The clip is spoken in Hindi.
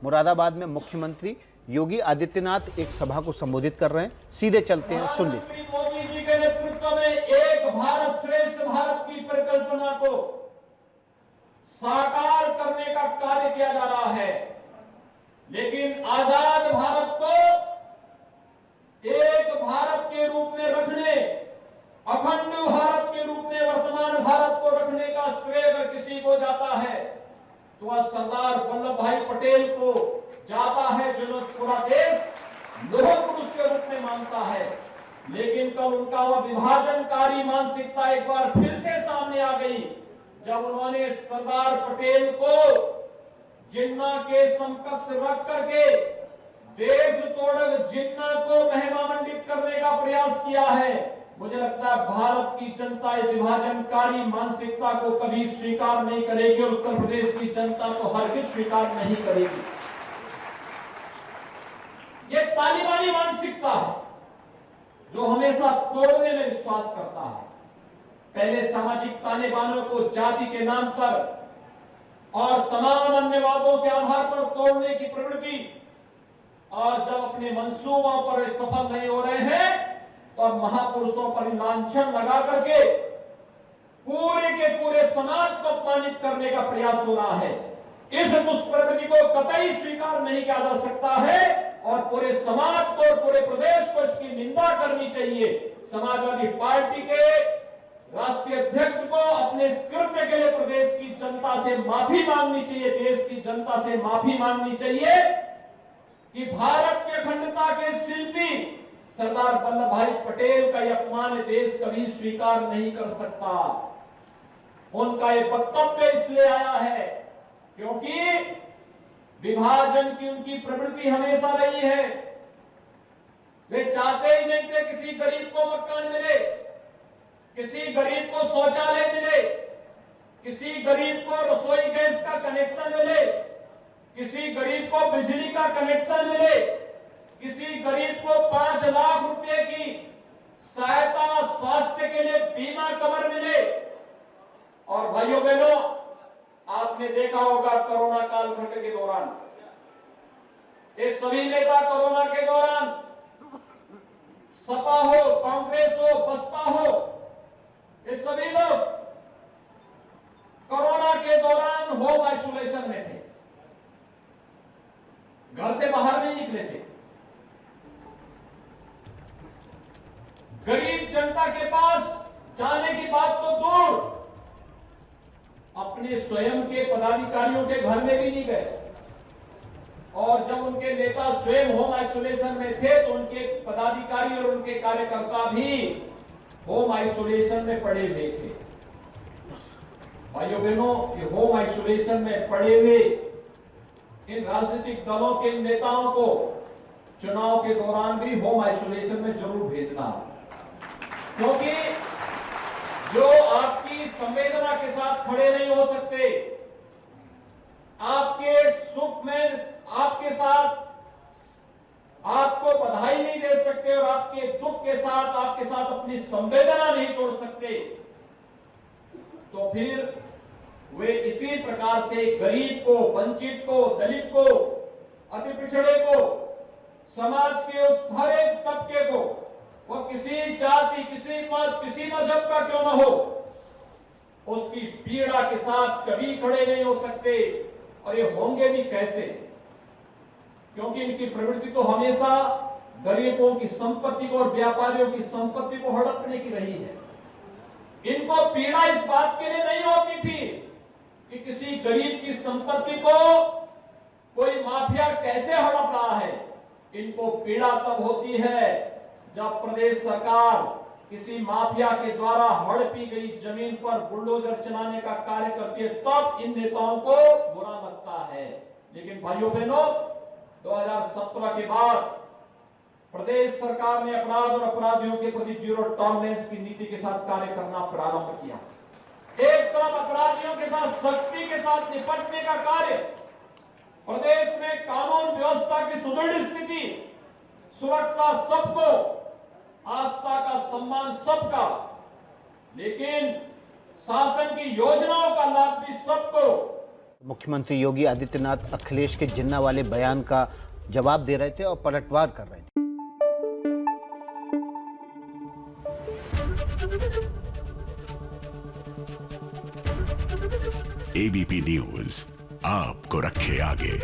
मुरादाबाद में मुख्यमंत्री योगी आदित्यनाथ एक सभा को संबोधित कर रहे हैं। सीधे चलते हैं, सुन लीजिए। मोदी जी के नेतृत्व में एक भारत श्रेष्ठ भारत की परिकल्पना को साकार करने का कार्य किया जा रहा है, लेकिन आजाद भारत को एक भारत के रूप में रखने, अखंड भारत के रूप में वर्तमान भारत को रखने का श्रेय अगर किसी को जाता है तो वह सरदार वल्लभ भाई पटेल को जाता है, जो पूरा देश लौह पुरुष के रूप में मानता है। लेकिन कल उनका वह विभाजनकारी मानसिकता एक बार फिर से सामने आ गई, जब उन्होंने सरदार पटेल को जिन्ना के समकक्ष रख करके देश तोड़क जिन्ना को महिमा मंडित करने का प्रयास किया है। मुझे लगता है भारत की जनता विभाजनकारी मानसिकता को कभी स्वीकार नहीं करेगी और उत्तर प्रदेश की जनता को हरगिज स्वीकार नहीं करेगी। ये तालिबानी मानसिकता है जो हमेशा तोड़ने में विश्वास करता है। पहले सामाजिक ताने बानों को जाति के नाम पर और तमाम अन्य वादों के आधार पर तोड़ने की प्रवृत्ति, और जब अपने मंसूबों पर सफल नहीं हो रहे हैं तो अब महापुरुषों पर लांछन लगा करके पूरे के पूरे समाज को अपमानित करने का प्रयास हो रहा है। इस दुष्प्रवृत्ति को कतई स्वीकार नहीं किया जा सकता है और पूरे समाज को और पूरे प्रदेश को इसकी निंदा करनी चाहिए। समाजवादी पार्टी के राष्ट्रीय अध्यक्ष को अपने इस कृत्य के लिए प्रदेश की जनता से माफी मांगनी चाहिए, देश की जनता से माफी मांगनी चाहिए कि भारत की अखंडता के शिल्पी सरदार वल्लभ भाई पटेल का यह अपमान देश कभी स्वीकार नहीं कर सकता। उनका यह वक्तव्य इसलिए आया है क्योंकि विभाजन की उनकी प्रवृत्ति हमेशा रही है। वे चाहते ही नहीं थे किसी गरीब को मकान मिले, किसी गरीब को शौचालय मिले, किसी गरीब को रसोई गैस का कनेक्शन मिले, किसी गरीब को बिजली का कनेक्शन मिले, किसी गरीब को 5 लाख रुपए की सहायता स्वास्थ्य के लिए बीमा कवर मिले। और भाइयों बहनों, आपने देखा होगा कोरोना कालखंड के दौरान ये सभी नेता कोरोना के दौरान, सपा हो, कांग्रेस हो, बसपा हो, ये सभी लोग कोरोना के दौरान होम आइसोलेशन में थे, घर से बाहर नहीं निकले थे। गरीब जनता के पास जाने की बात तो दूर, अपने स्वयं के पदाधिकारियों के घर में भी नहीं गए। और जब उनके नेता स्वयं होम आइसोलेशन में थे तो उनके पदाधिकारी और उनके कार्यकर्ता भी होम आइसोलेशन में पड़े हुए थे। भाइयों बहनों, ये होम आइसोलेशन में पड़े हुए इन राजनीतिक दलों के नेताओं को चुनाव के दौरान भी होम आइसोलेशन में जरूर भेजना, क्योंकि जो आपकी संवेदना के साथ खड़े नहीं हो सकते, आपके सुख में आपके साथ आपको बधाई नहीं दे सकते और आपके दुख के साथ आपके साथ अपनी संवेदना नहीं जोड़ सकते, तो फिर वे इसी प्रकार से गरीब को, वंचित को, दलित को, अति पिछड़े को, समाज के उस हर एक तबके को, वो किसी जाति, किसी मत, किसी मजहब का क्यों न हो, उसकी पीड़ा के साथ कभी खड़े नहीं हो सकते। और ये होंगे भी कैसे, क्योंकि इनकी प्रवृत्ति तो हमेशा गरीबों की संपत्ति को और व्यापारियों की संपत्ति को हड़पने की रही है। इनको पीड़ा इस बात के लिए नहीं होती थी कि किसी गरीब की संपत्ति को कोई माफिया कैसे हड़प रहा है। इनको पीड़ा तब होती है जब प्रदेश सरकार किसी माफिया के द्वारा हड़पी गई जमीन पर बुलडोजर चलाने का कार्य करती है, तब इन नेताओं को बुरा लगता है। लेकिन भाइयों बहनों, 2017 के बाद प्रदेश सरकार ने अपराध और अपराधियों के प्रति जीरो टॉलरेंस की नीति के साथ कार्य करना प्रारंभ किया। एक तरफ अपराधियों के साथ सख्ती के साथ निपटने का कार्य, प्रदेश में कानून व्यवस्था की सुदृढ़ स्थिति, सुरक्षा सबको, आस्था का सम्मान सबका, लेकिन शासन की योजनाओं का लाभ भी सबको, मुख्यमंत्री योगी आदित्यनाथ अखिलेश के जिन्ना वाले बयान का जवाब दे रहे थे और पलटवार कर रहे थे। एबीपी न्यूज आपको रखे आगे।